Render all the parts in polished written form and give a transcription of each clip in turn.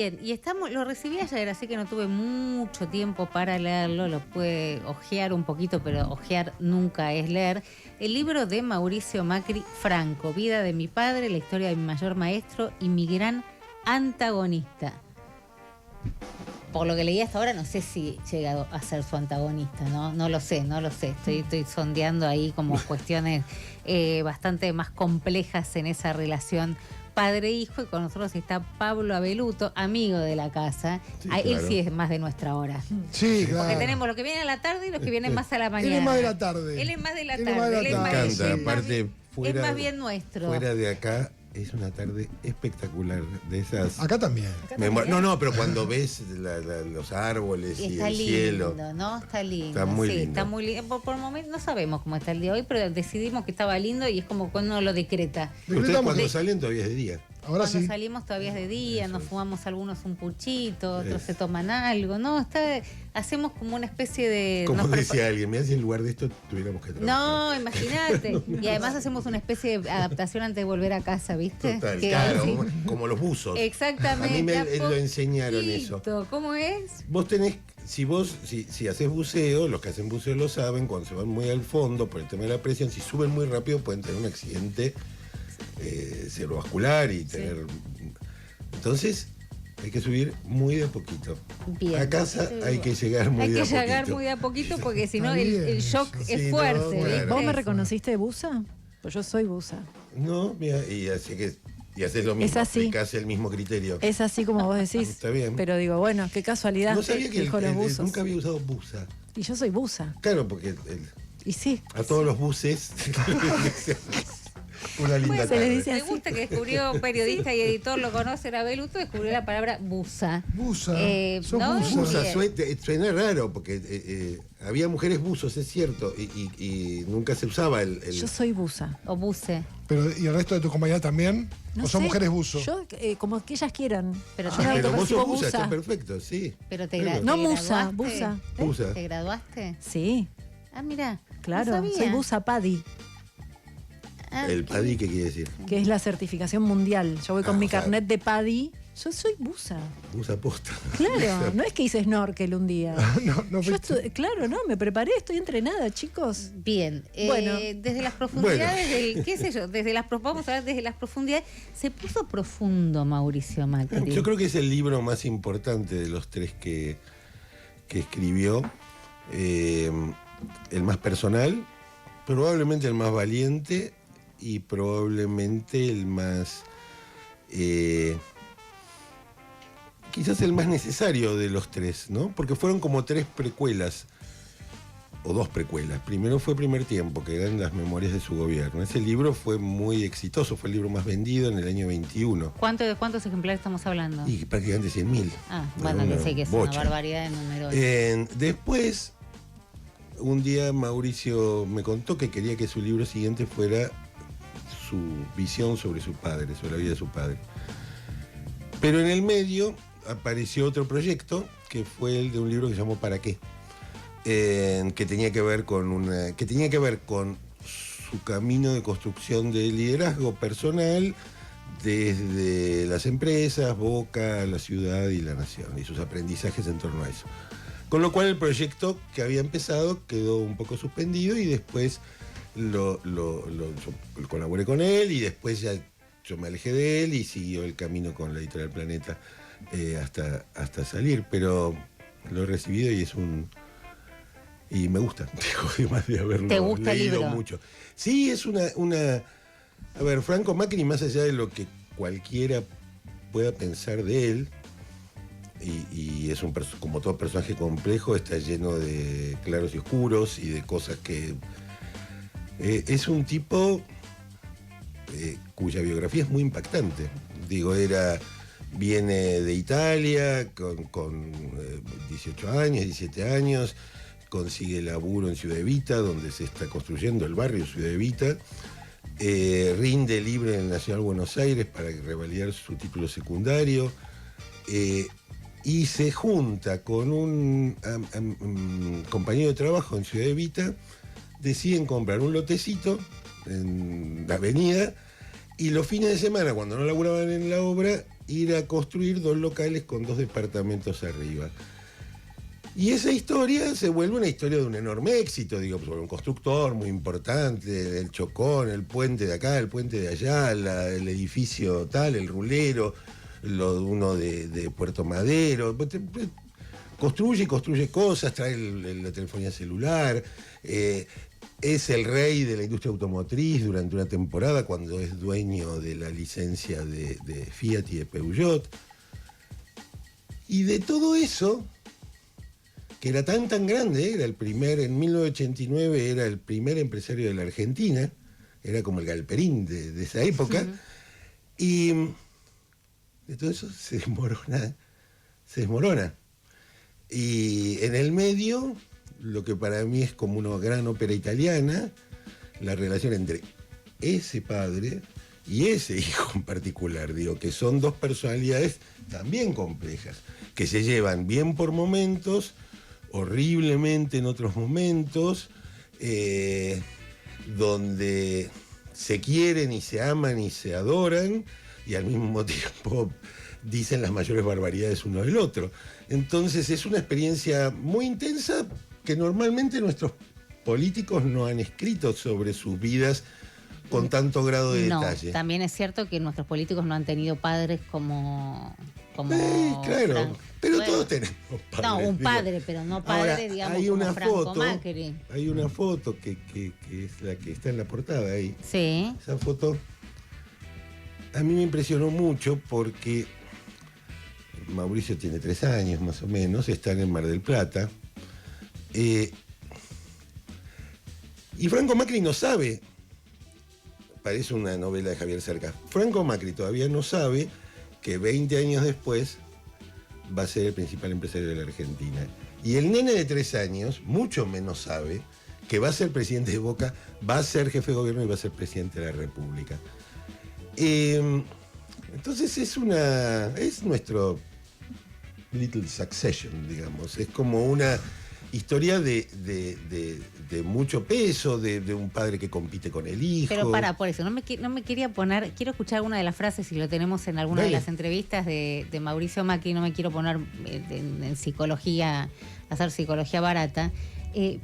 Bien, y lo recibí ayer, así que no tuve mucho tiempo para leerlo, lo pude ojear un poquito, pero ojear nunca es leer. El libro de Mauricio Macri, Franco, Vida de mi padre, la historia de mi mayor maestro y mi gran antagonista. Por lo que leí hasta ahora, no sé si he llegado a ser su antagonista, ¿no? No lo sé. Estoy sondeando ahí como cuestiones bastante más complejas en esa relación padre-hijo, y con nosotros está Pablo Abeluto, amigo de la casa. Sí, Él claro. sí es más de nuestra hora. Sí, claro. Porque tenemos los que vienen a la tarde y los que vienen más a la mañana. Él es más de la tarde. Él es más de la Él es tarde. más de la Él es tarde. más- Me es encanta, más aparte bien- fuera, es más bien nuestro. fuera de acá es una tarde espectacular de esas. Acá también. No, pero cuando ves los árboles y Está el lindo, cielo. ¿no? Está lindo. Está muy sí, lindo. Está muy lindo. Por el momento no sabemos cómo está el día de hoy, pero decidimos que estaba lindo y es como cuando uno lo decreta. Ustedes Decretamos cuando que- salen todavía es de día. Ahora Cuando sí. salimos todavía es de día, Eso nos es. fumamos algunos un puchito, otros Eso. se toman algo, ¿no? Hacemos como una especie de... Como nos decía alguien, mira si en lugar de esto tuviéramos que trabajar. No, imagínate. Y además hacemos una especie de adaptación antes de volver a casa, ¿viste? Total, Que claro, así- como los buzos. Exactamente. A mí me a lo enseñaron eso. poquito. ¿Cómo es? Vos tenés, si haces buceo, los que hacen buceo lo saben, cuando se van muy al fondo por el tema de la presión, si suben muy rápido pueden tener un accidente cerebrovascular y tener... Entonces, hay que subir muy de a poquito. Bien. A casa hay que llegar muy Hay de que a poquito. llegar muy de a poquito porque si no Está bien. el shock Sí, es no, fuerte. claro. ¿viste? ¿Vos me reconociste de buza? Pues yo soy buza. No, mira, y haces lo mismo, Es así. aplicás el mismo criterio. Es así como vos decís. Está bien. Pero digo, bueno, qué casualidad. No sabía que dijo los buzos. nunca había usado buza. Y yo soy buza. Claro, porque Y sí. a todos los buses una linda Bueno, se les tarde. dice me así. gusta que descubrió periodista y editor, lo conocen a Beluto, descubrió la palabra buza. Buza. Sos ¿no? buza. Buza Bien. suena raro porque había mujeres buzos, es cierto, y nunca se usaba el... Yo soy buza. O buce. Pero, ¿y el resto de tus compañeras también? No ¿O son sé, mujeres buzo? Yo, como que ellas quieran. Pero Yo te- no Pero vos percibo sos buza, está buza. perfecto, sí. Pero No te musa, graduaste. buza. Buza. ¿Te graduaste? Sí, Ah, mira. claro. No sabía. Soy buza PADI, Ah, ¿El PADI qué quiere decir? que es la certificación mundial. Yo voy con mi o sea- carnet de PADI. Yo soy buza. Buza posta. Claro, no es que hice snorkel un día. no Yo fuiste. claro, no, me preparé, estoy entrenada, chicos. Bien, Bueno. desde las profundidades del, qué sé yo, vamos a ver desde las profundidades, se puso profundo Mauricio Macri. Yo creo que es el libro más importante de los tres que escribió. El más personal, probablemente el más valiente y probablemente el más... quizás el más necesario de los tres, ¿no? Porque fueron como tres precuelas, o dos precuelas. Primero fue Primer Tiempo, que eran las memorias de su gobierno. Ese libro fue muy exitoso, fue el libro más vendido en el año 21. ¿De cuántos ejemplares estamos hablando? Y prácticamente 100.000. Ah, bueno, que sé que es bocha. una barbaridad de números. Después, un día Mauricio me contó que quería que su libro siguiente fuera su visión sobre su padre, sobre la vida de su padre. Pero en el medio apareció otro proyecto, que fue el de un libro que se llamó ¿Para qué? Que tenía que ver con su camino de construcción de liderazgo personal desde las empresas, Boca, la ciudad y la nación, y sus aprendizajes en torno a eso. Con lo cual el proyecto que había empezado quedó un poco suspendido y después yo colaboré con él y después ya yo me alejé de él y siguió el camino con la editorial Planeta hasta salir, pero lo he recibido y me gusta, digo, además de haberlo ¿Te gusta el leído libro? mucho. Sí, es a ver, Franco Macri, más allá de lo que cualquiera pueda pensar de él, y es como todo personaje complejo, está lleno de claros y oscuros y de cosas que... es un tipo cuya biografía es muy impactante. Digo, viene de Italia con 18 años, 17 años, consigue laburo en Ciudad Evita, donde se está construyendo el barrio Ciudad Evita, rinde libre en el Nacional Buenos Aires para revalidar su título secundario, y se junta con un compañero de trabajo en Ciudad Evita, deciden comprar un lotecito en la avenida, y los fines de semana, cuando no laburaban en la obra, ir a construir 2 locales con 2 departamentos arriba. Y esa historia se vuelve una historia de un enorme éxito, digo, sobre un constructor muy importante, el Chocón, el puente de acá, el puente de allá, el edificio tal, el rulero, uno de Puerto Madero. Construye y construye cosas, trae la telefonía celular, es el rey de la industria automotriz durante una temporada cuando es dueño de la licencia de Fiat y de Peugeot. Y de todo eso, que era tan grande, en 1989 era el primer empresario de la Argentina, era como el Galperín de esa época, y de todo eso se desmorona. Y en el medio, lo que para mí es como una gran ópera italiana, la relación entre ese padre y ese hijo en particular, digo, que son 2 personalidades también complejas, que se llevan bien por momentos, horriblemente en otros momentos, donde se quieren y se aman y se adoran, y al mismo tiempo dicen las mayores barbaridades uno del otro. Entonces es una experiencia muy intensa que normalmente nuestros políticos no han escrito sobre sus vidas con tanto grado de detalle. También es cierto que nuestros políticos no han tenido padres como claro, Franco. pero Bueno, todos tenemos padres. No, un digo. padre, pero no padre, Ahora, digamos, hay como una Franco foto, Macri. hay una foto que es la que está en la portada ahí. Sí. Esa foto a mí me impresionó mucho porque Mauricio tiene 3 años más o menos, está en Mar del Plata. Y Franco Macri no sabe, parece una novela de Javier Cercas, Franco Macri todavía no sabe que 20 años después va a ser el principal empresario de la Argentina. Y el nene de 3 años mucho menos sabe que va a ser presidente de Boca, va a ser jefe de gobierno y va a ser presidente de la República. Entonces es nuestro Little Succession, digamos. Es como una historia de mucho peso, de un padre que compite con el hijo. Pero por eso, no me quería poner, quiero escuchar alguna de las frases, si lo tenemos en alguna de las entrevistas de Mauricio Macri, no me quiero poner en psicología, hacer psicología barata,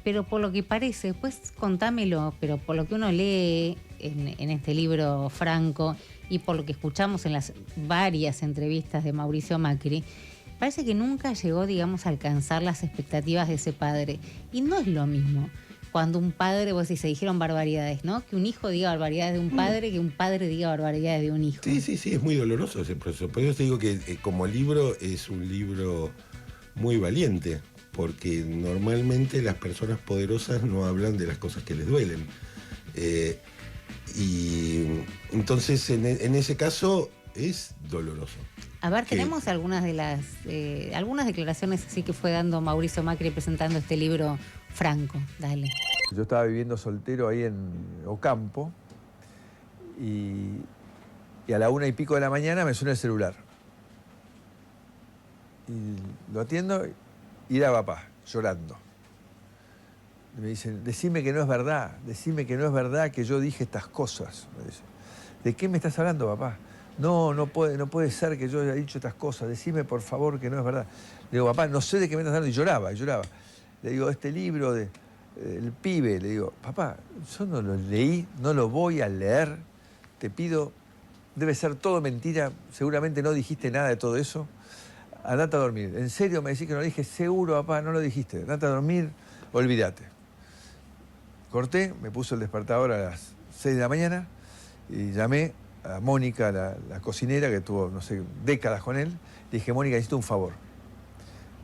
pero por lo que parece, después contámelo, pero por lo que uno lee en este libro Franco y por lo que escuchamos en las varias entrevistas de Mauricio Macri, parece que nunca llegó, digamos, a alcanzar las expectativas de ese padre. Y no es lo mismo cuando un padre, vos decís, se dijeron barbaridades, ¿no? Que un hijo diga barbaridades de un padre, que un padre diga barbaridades de un hijo. Sí, es muy doloroso ese proceso. Por eso te digo que como libro es un libro muy valiente, porque normalmente las personas poderosas no hablan de las cosas que les duelen. Y entonces en ese caso es doloroso. A ver, tenemos algunas declaraciones así que fue dando Mauricio Macri presentando este libro Franco. Dale. Yo estaba viviendo soltero ahí en Ocampo y a la 1:00 de la mañana me suena el celular. Y lo atiendo y era papá, llorando. Y me dicen, decime que no es verdad que yo dije estas cosas. Me dice, ¿de qué me estás hablando, papá? No puede ser que yo haya dicho estas cosas. Decime, por favor, que no es verdad. Le digo, papá, no sé de qué me estás hablando. Y lloraba. Le digo, este libro de El Pibe. Le digo, papá, yo no lo leí, no lo voy a leer. Te pido, debe ser todo mentira. Seguramente no dijiste nada de todo eso. Andate a dormir. ¿En serio me decís que no lo dije? Seguro, papá, no lo dijiste. Andate a dormir, olvídate. Corté, me puso el despertador a las 6 de la mañana y llamé a Mónica, la cocinera, que tuvo, no sé, décadas con él. Le dije, Mónica, necesito un favor.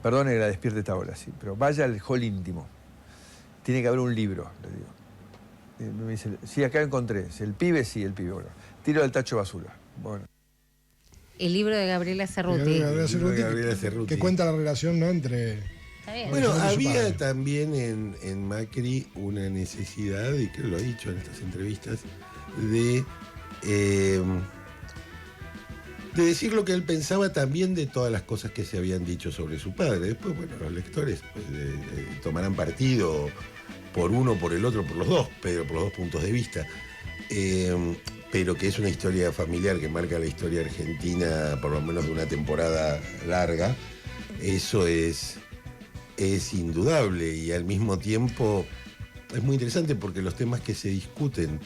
Perdone que la despierte esta hora, sí, pero vaya al hall íntimo. Tiene que haber un libro, le digo. Y me dice, sí, acá encontré. El Pibe, sí, El Pibe. Bueno, tiro del tacho de basura. Bueno. El libro de Gabriela Cerruti. Gabriela Cerruti. Que cuenta la relación, ¿no? Entre... Está bien. Bueno, Su había padre. también en Macri una necesidad, y creo que lo ha dicho en estas entrevistas, de decir lo que él pensaba también de todas las cosas que se habían dicho sobre su padre. Después, bueno, los lectores pues, tomarán partido por uno, por el otro, por los dos, pero por los dos puntos de vista. pero que es una historia familiar que marca la historia argentina por lo menos de una temporada larga, eso es indudable, y al mismo tiempo es muy interesante porque los temas que se discuten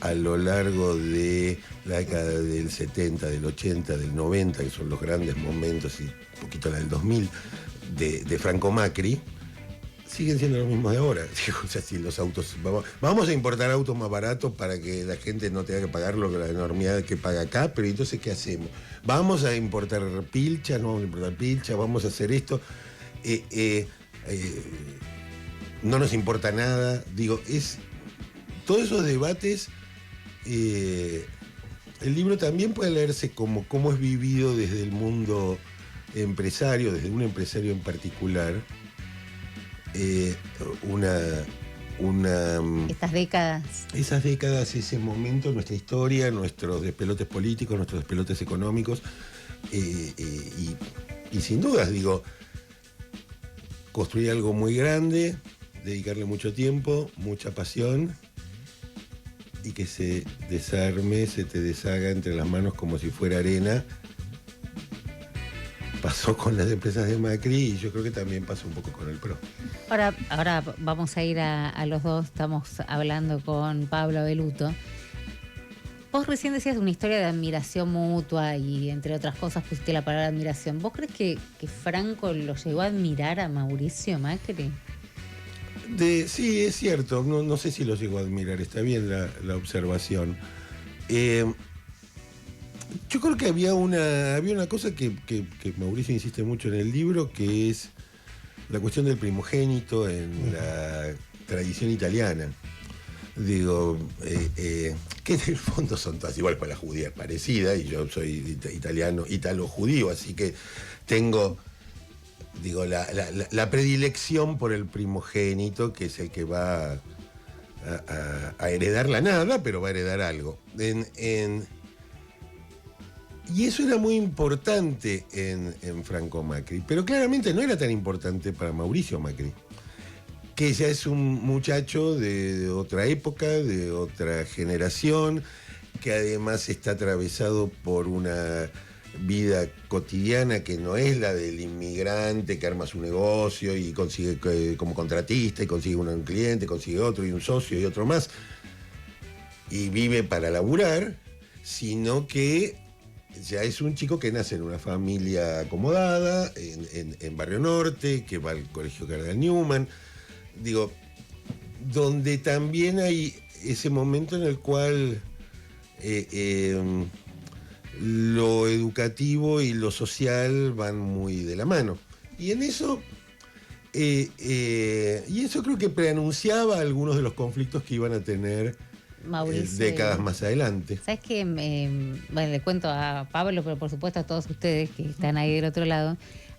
a lo largo de la década del 70, del 80, del 90, que son los grandes momentos, y un poquito la del 2000, de Franco Macri, siguen siendo los mismos de ahora. O sea, si los autos, vamos a importar autos más baratos para que la gente no tenga que pagar la enormidad que paga acá, pero entonces, ¿qué hacemos? Vamos a importar pilchas, no vamos a importar pilchas, vamos a hacer esto. No nos importa nada. Digo, todos esos debates, el libro también puede leerse como cómo es vivido desde el mundo empresario, desde un empresario en particular, Estas décadas. esas décadas, ese momento, nuestra historia, nuestros despelotes políticos, nuestros despelotes económicos, y sin dudas, digo, construir algo muy grande, dedicarle mucho tiempo, mucha pasión, y que se desarme, se te deshaga entre las manos como si fuera arena. Pasó con las empresas de Macri y yo creo que también pasó un poco con el PRO. Ahora vamos a ir a los dos, estamos hablando con Pablo Abeluto. Vos recién decías una historia de admiración mutua y entre otras cosas pusiste la palabra admiración. ¿Vos crees que Franco lo llegó a admirar a Mauricio Macri? Sí, es cierto, no sé si lo llegó a admirar, está bien la observación. Yo creo que había una cosa que Mauricio insiste mucho en el libro, que es la cuestión del primogénito en la tradición italiana. Digo, que en el fondo son todas igual, para la judía es parecida, y yo soy italo-judío, así que tengo, digo, la predilección por el primogénito, que es el que va a heredar la nada, pero va a heredar algo. Y eso era muy importante en Franco Macri, pero claramente no era tan importante para Mauricio Macri, que ya es un muchacho de otra época, de otra generación, que además está atravesado por una vida cotidiana que no es la del inmigrante que arma su negocio y consigue como contratista, y consigue un cliente, consigue otro y un socio y otro más, y vive para laburar, sino que ya es un chico que nace en una familia acomodada, en Barrio Norte, que va al colegio Cardenal Newman, digo, donde también hay ese momento en el cual lo educativo y lo social van muy de la mano. Y en eso, creo que preanunciaba algunos de los conflictos que iban a tener Mauricio, décadas más adelante. ¿Sabes qué? Bueno, le cuento a Pablo, pero por supuesto a todos ustedes que están ahí del otro lado.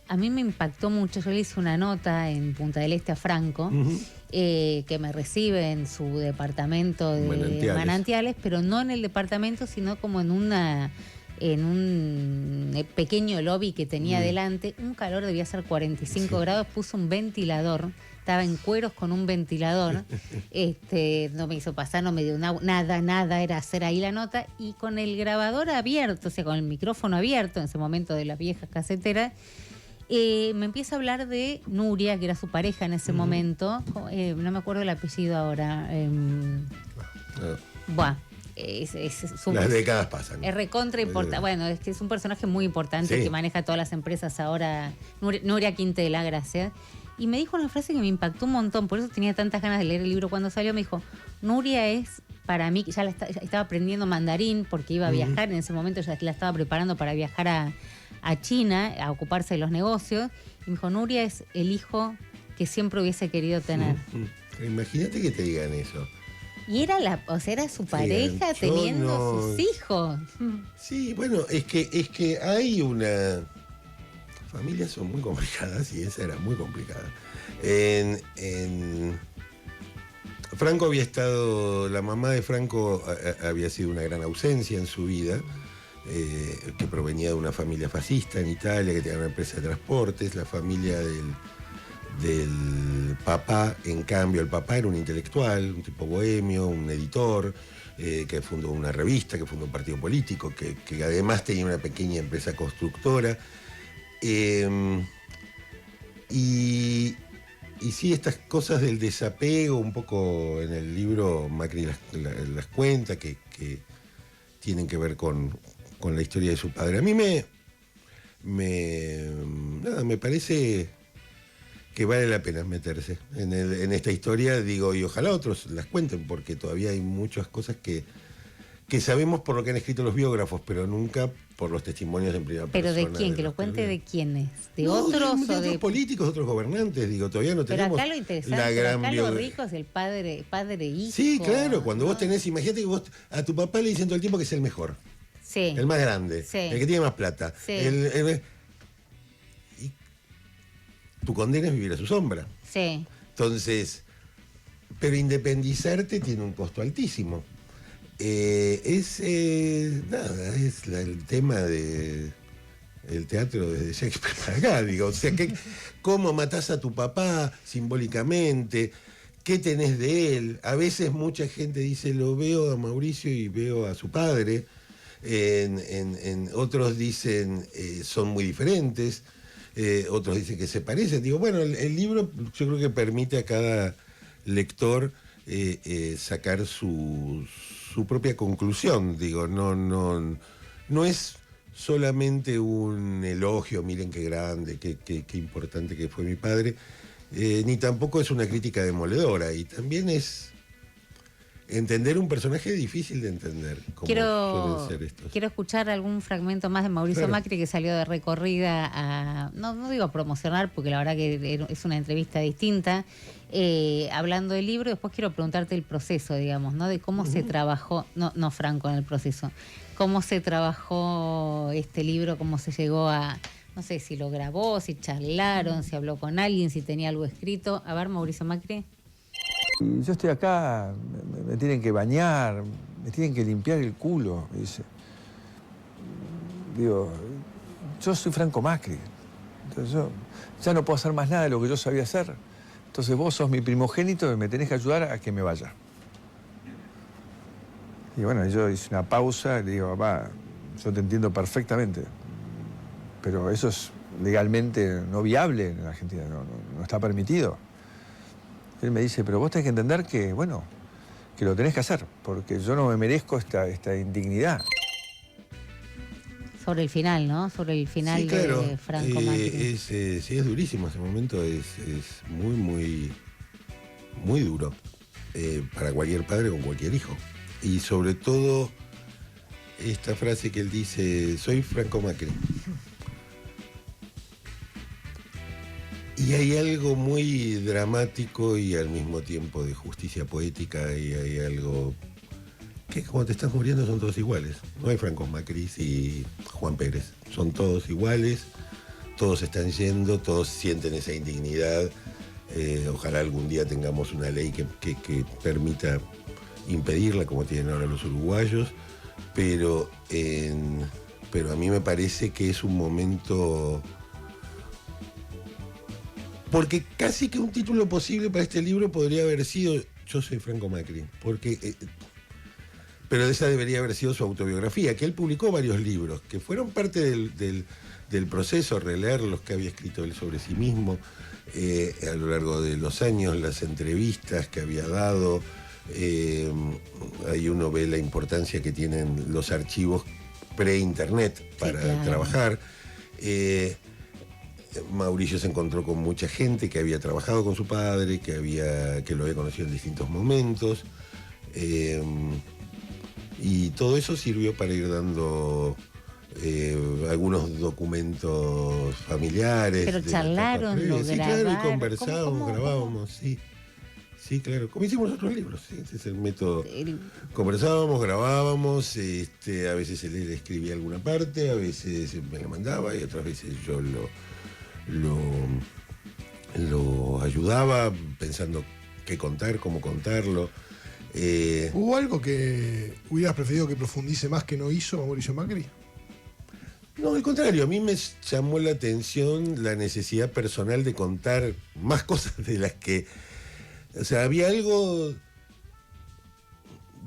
A mí me impactó mucho. Yo le hice una nota en Punta del Este a Franco, que me recibe en su departamento de Manantiales, pero no en el departamento, sino como en un pequeño lobby que tenía delante. Un calor, debía ser 45 grados, puso un ventilador. Estaba en cueros con un ventilador, no me hizo pasar, no me dio nada, era hacer ahí la nota, y con el grabador abierto, o sea, con el micrófono abierto, en ese momento de las viejas caseteras, me empieza a hablar de Nuria, que era su pareja en ese momento, no me acuerdo el apellido ahora. Las décadas pasan. Es recontra importante. Bueno, es que es un personaje muy importante, que maneja todas las empresas ahora. Nuria Quintela, gracias. Y me dijo una frase que me impactó un montón, por eso tenía tantas ganas de leer el libro cuando salió. Me dijo, Nuria es para mí, ya estaba aprendiendo mandarín porque iba a viajar, en ese momento ya la estaba preparando para viajar a China, a ocuparse de los negocios. Y me dijo, Nuria es el hijo que siempre hubiese querido tener. Imagínate que te digan eso. Y era era su pareja teniendo sus hijos. Sí, bueno, es que hay una... Familias son muy complicadas, y esa era muy complicada. Franco había estado... La mamá de Franco había sido una gran ausencia en su vida, que provenía de una familia fascista en Italia, que tenía una empresa de transportes. La familia del papá, en cambio, el papá era un intelectual, un tipo bohemio, un editor, que fundó una revista, que fundó un partido político, que además tenía una pequeña empresa constructora. Y sí, estas cosas del desapego, un poco en el libro Macri las cuenta, que tienen que ver con la historia de su padre. A mí me parece que vale la pena meterse en esta historia, digo, y ojalá otros las cuenten, porque todavía hay muchas cosas que sabemos por lo que han escrito los biógrafos, pero nunca por los testimonios en primera persona. ¿Pero de quién? de ¿Que lo los cuente de televidentes. quiénes? ¿De No, otros de o otros de...? políticos, otros gobernantes, digo, todavía no Pero tenemos acá lo interesante, la gran acá lo biografía. rico es el padre e hijo. Sí, claro, cuando ¿no? vos tenés, imagínate que vos a tu papá le dicen todo el tiempo que es el mejor, Sí. el más grande, Sí. el que tiene más plata. Sí. Y tu condena es vivir a su sombra. Sí. Entonces, pero independizarte tiene un costo altísimo. Es el tema de el teatro desde Shakespeare para acá, digo. O sea, ¿cómo matás a tu papá simbólicamente? ¿Qué tenés de él? A veces mucha gente dice, lo veo a Mauricio y veo a su padre. En otros dicen, son muy diferentes. Otros dicen que se parecen. Digo, bueno, el libro yo creo que permite a cada lector sacar su propia conclusión. Digo, no es solamente un elogio, miren qué grande, qué importante que fue mi padre, ni tampoco es una crítica demoledora, y también es entender un personaje difícil de entender, como suelen ser estos. Quiero escuchar algún fragmento más de Mauricio Claro. Macri, que salió de recorrida a, no digo a promocionar, porque la verdad que es una entrevista distinta, hablando del libro. Después quiero preguntarte el proceso, digamos, ¿no? De cómo se trabajó, no Franco en el proceso, cómo se trabajó este libro, cómo se llegó a, no sé si lo grabó, si charlaron, si habló con alguien, si tenía algo escrito. A ver, Mauricio Macri. Y yo estoy acá, me tienen que bañar, me tienen que limpiar el culo, me dice. Digo, yo soy Franco Macri, entonces yo ya no puedo hacer más nada de lo que yo sabía hacer. Entonces vos sos mi primogénito y me tenés que ayudar a que me vaya. Y bueno, yo hice una pausa y le digo, papá, yo te entiendo perfectamente, pero eso es legalmente no viable en Argentina, no está permitido. Él me dice, pero vos tenés que entender que, bueno, que lo tenés que hacer, porque yo no me merezco esta indignidad. Sobre el final, ¿no? Sobre el final Sí, claro. de Franco Macri. Sí, es durísimo ese momento, es muy, muy, muy duro para cualquier padre con cualquier hijo. Y sobre todo esta frase que él dice, soy Franco Macri. Y hay algo muy dramático y al mismo tiempo de justicia poética, y hay algo que cuando te estás muriendo son todos iguales. No hay Franco Macri y Juan Pérez. Son todos iguales, todos están yendo, todos sienten esa indignidad. Ojalá algún día tengamos una ley que permita impedirla, como tienen ahora los uruguayos, pero a mí me parece que es un momento... Porque casi que un título posible para este libro podría haber sido Yo soy Franco Macri, porque... pero esa debería haber sido su autobiografía, que él publicó varios libros, que fueron parte del proceso, releer los que había escrito él sobre sí mismo a lo largo de los años, las entrevistas que había dado. Ahí uno ve la importancia que tienen los archivos pre-internet para trabajar. Mauricio se encontró con mucha gente que había trabajado con su padre, que lo había conocido en distintos momentos. Y todo eso sirvió para ir dando algunos documentos familiares. Pero charlaron, lo sí, claro, y grabaron. conversábamos, ¿Cómo? grabábamos, sí. Sí, claro, como hicimos otros libros, sí, ese es el método. Conversábamos, grabábamos, a veces él escribía alguna parte, a veces me la mandaba y otras veces yo lo ayudaba pensando qué contar, cómo contarlo. ¿Hubo algo que hubieras preferido que profundice más que no hizo Mauricio Macri? No, al contrario, a mí me llamó la atención la necesidad personal de contar más cosas de las que... O sea, había algo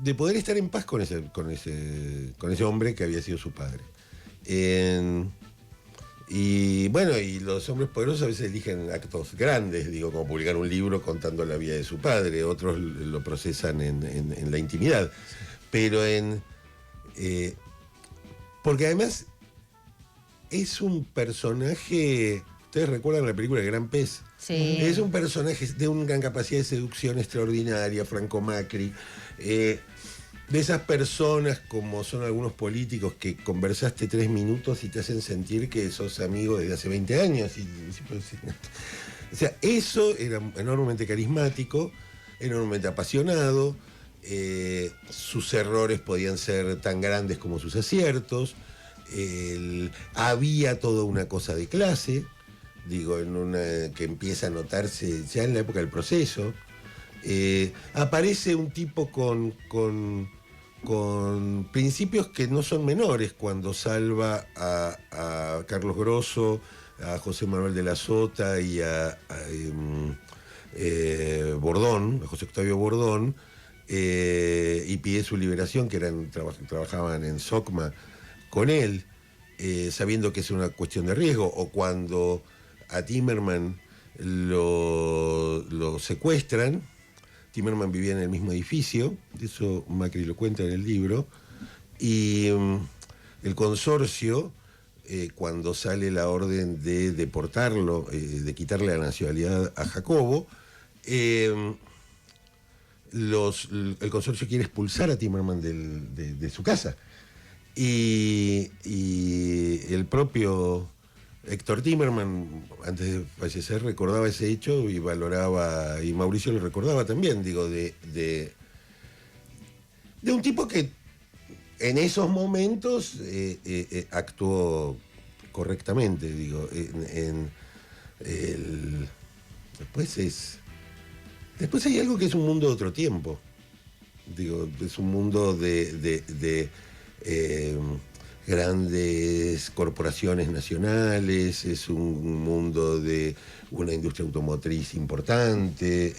de poder estar en paz con ese hombre que había sido su padre. Y bueno, y los hombres poderosos a veces eligen actos grandes, digo, como publicar un libro contando la vida de su padre, otros lo procesan en la intimidad. Pero porque además es un personaje. ¿Ustedes recuerdan la película El Gran Pez? Sí. Es un personaje de una gran capacidad de seducción extraordinaria, Franco Macri. De esas personas, como son algunos políticos, que conversaste 3 minutos y te hacen sentir que sos amigo desde hace 20 años. O sea, eso era enormemente carismático, enormemente apasionado. Sus errores podían ser tan grandes como sus aciertos. Había toda una cosa de clase, digo, que empieza a notarse ya en la época del Proceso. Aparece un tipo con principios que no son menores cuando salva a Carlos Grosso, a José Manuel de la Sota y a Bordón, a José Octavio Bordón, y pide su liberación, que trabajaban en SOCMA con él, sabiendo que es una cuestión de riesgo, o cuando a Timerman lo secuestran. Timerman vivía en el mismo edificio, eso Macri lo cuenta en el libro, y el consorcio, cuando sale la orden de deportarlo, de quitarle la nacionalidad a Jacobo, el consorcio quiere expulsar a Timerman de su casa. Y el propio Héctor Timerman, antes de fallecer, recordaba ese hecho y valoraba, y Mauricio lo recordaba también, digo, de un tipo que en esos momentos actuó correctamente, digo. Después hay algo que es un mundo de otro tiempo, digo, es un mundo de grandes corporaciones nacionales, es un mundo de una industria automotriz importante,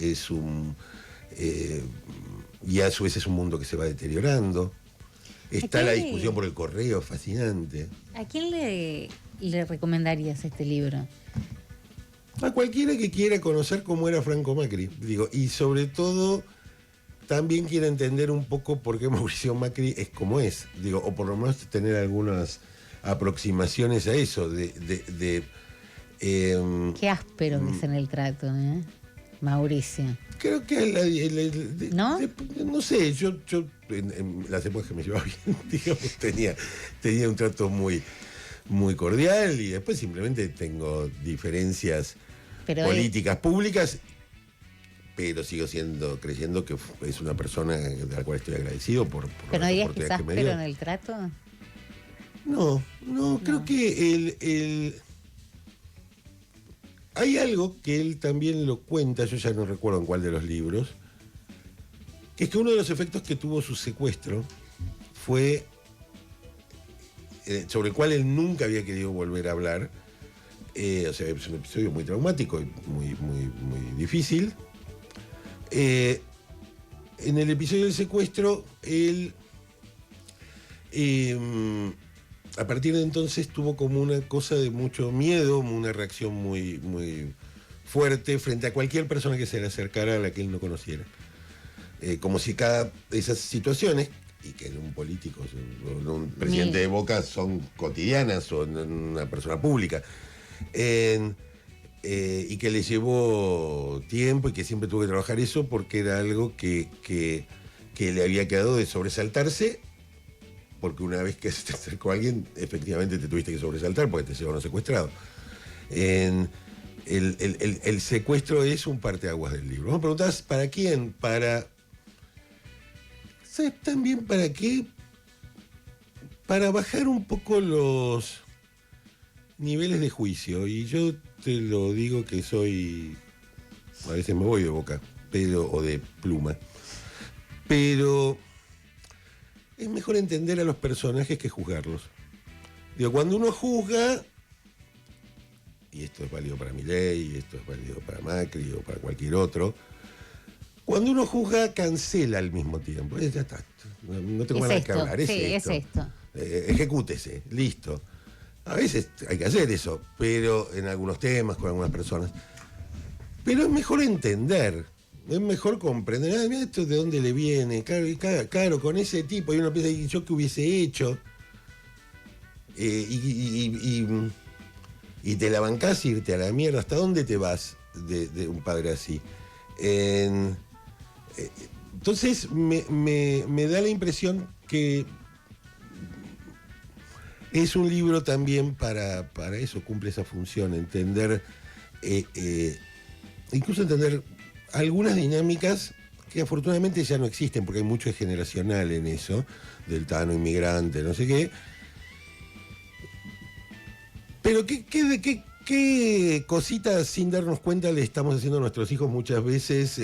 y a su vez es un mundo que se va deteriorando. Está la discusión por el correo, fascinante. ¿A quién le recomendarías este libro? A cualquiera que quiera conocer cómo era Franco Macri, digo, y sobre todo también quiere entender un poco por qué Mauricio Macri es como es, digo, o por lo menos tener algunas aproximaciones a eso, Qué áspero que es en el trato, Mauricio. Creo que ¿No? No sé, yo en las épocas que me llevaba bien, digamos, tenía un trato muy, muy cordial, y después simplemente tengo diferencias políticas públicas, pero sigo creyendo que es una persona de la cual estoy agradecido por ¿Pero no las dirías que es oportunidades que me áspero dio. en el trato? No, creo que hay algo que él también lo cuenta, yo ya no recuerdo en cuál de los libros, que es que uno de los efectos que tuvo su secuestro fue, sobre el cual él nunca había querido volver a hablar, o sea, es un episodio muy traumático y muy, muy, muy difícil. En el episodio del secuestro, él, a partir de entonces, tuvo como una cosa de mucho miedo, una reacción muy, muy fuerte frente a cualquier persona que se le acercara a la que él no conociera. Como si cada de esas situaciones, y que en un político o en un presidente de Boca son cotidianas, o en una persona pública, y que le llevó tiempo y que siempre tuvo que trabajar eso porque era algo que le había quedado de sobresaltarse, porque una vez que se te acercó a alguien, efectivamente te tuviste que sobresaltar porque te llevaron secuestrado. El secuestro es un parteaguas del libro. Me preguntás, ¿para quién? ¿Sabes también para qué? Para bajar un poco los niveles de juicio. Y yo te lo digo que a veces me voy de boca, o de pluma. Pero es mejor entender a los personajes que juzgarlos. Digo, cuando uno juzga, y esto es válido para Milei, y esto es válido para Macri o para cualquier otro, Cuando uno juzga, cancela al mismo tiempo. Ya está. No tengo Es nada que esto, hablar. Es sí, esto. es esto. Ejecútese, listo. A veces hay que hacer eso, pero en algunos temas, con algunas personas. Pero es mejor entender, es mejor comprender. Mira esto de dónde le viene. Claro, con ese tipo. Y uno piensa, ¿y yo qué hubiese hecho? Y te la bancás irte a la mierda. ¿Hasta dónde te vas de un padre así? Entonces me da la impresión que es un libro también para eso, cumple esa función, entender, incluso entender algunas dinámicas que afortunadamente ya no existen, porque hay mucho generacional en eso, del Tano inmigrante, no sé qué. Pero ¿qué cositas sin darnos cuenta le estamos haciendo a nuestros hijos muchas veces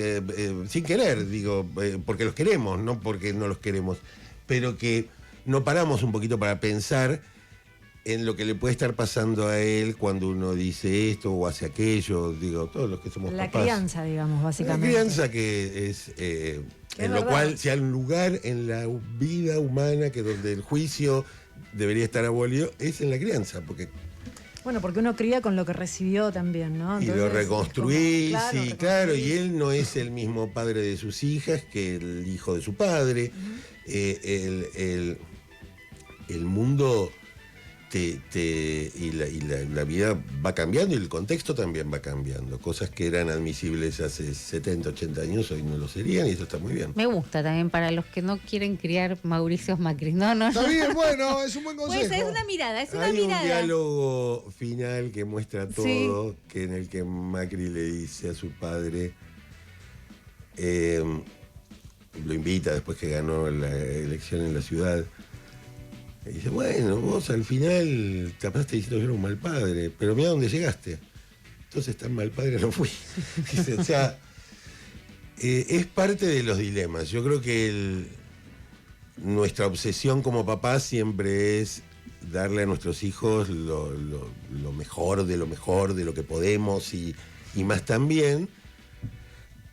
sin querer, digo, porque los queremos, no porque no los queremos, pero que no paramos un poquito para pensar en lo que le puede estar pasando a él cuando uno dice esto o hace aquello, digo, todos los que somos La papás. crianza, digamos, La básicamente. crianza que es en lo verdad. cual, si hay un lugar en la vida humana que donde el juicio debería estar abolido, es en la crianza, porque Bueno, porque uno cría con lo que recibió también, ¿no? y lo Entonces, reconstruís, es como, y claro, y él no es el mismo padre de sus hijas que el hijo de su padre. El mundo y la vida va cambiando y el contexto también va cambiando. Cosas que eran admisibles hace 70, 80 años hoy no lo serían y eso está muy bien. Me gusta también para los que no quieren criar Mauricios Macri. No. Está bien, bueno, es un buen consejo. Pues es una mirada, es una Hay mirada. un diálogo final que muestra todo, que en el que Macri le dice a su padre, lo invita después que ganó la elección en la ciudad, y dice, bueno, vos al final te pasaste diciendo que yo era un mal padre, pero mira dónde llegaste. Entonces tan mal padre no fui. Dice, o sea, es parte de los dilemas. Yo creo que nuestra obsesión como papás siempre es darle a nuestros hijos lo mejor, de lo que podemos y más también,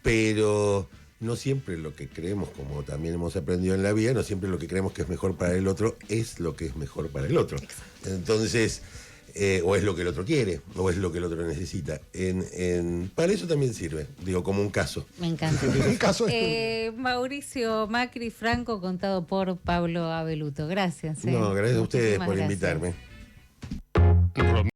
pero no siempre lo que creemos, como también hemos aprendido en la vida, no siempre lo que creemos que es mejor para el otro es lo que es mejor para el otro. Entonces, o es lo que el otro quiere, o es lo que el otro necesita. Para eso también sirve, digo, como un caso. Me encanta. Un caso Mauricio Macri Franco, contado por Pablo Abeluto. Gracias. No, gracias a ustedes Muchísimas por gracias. invitarme.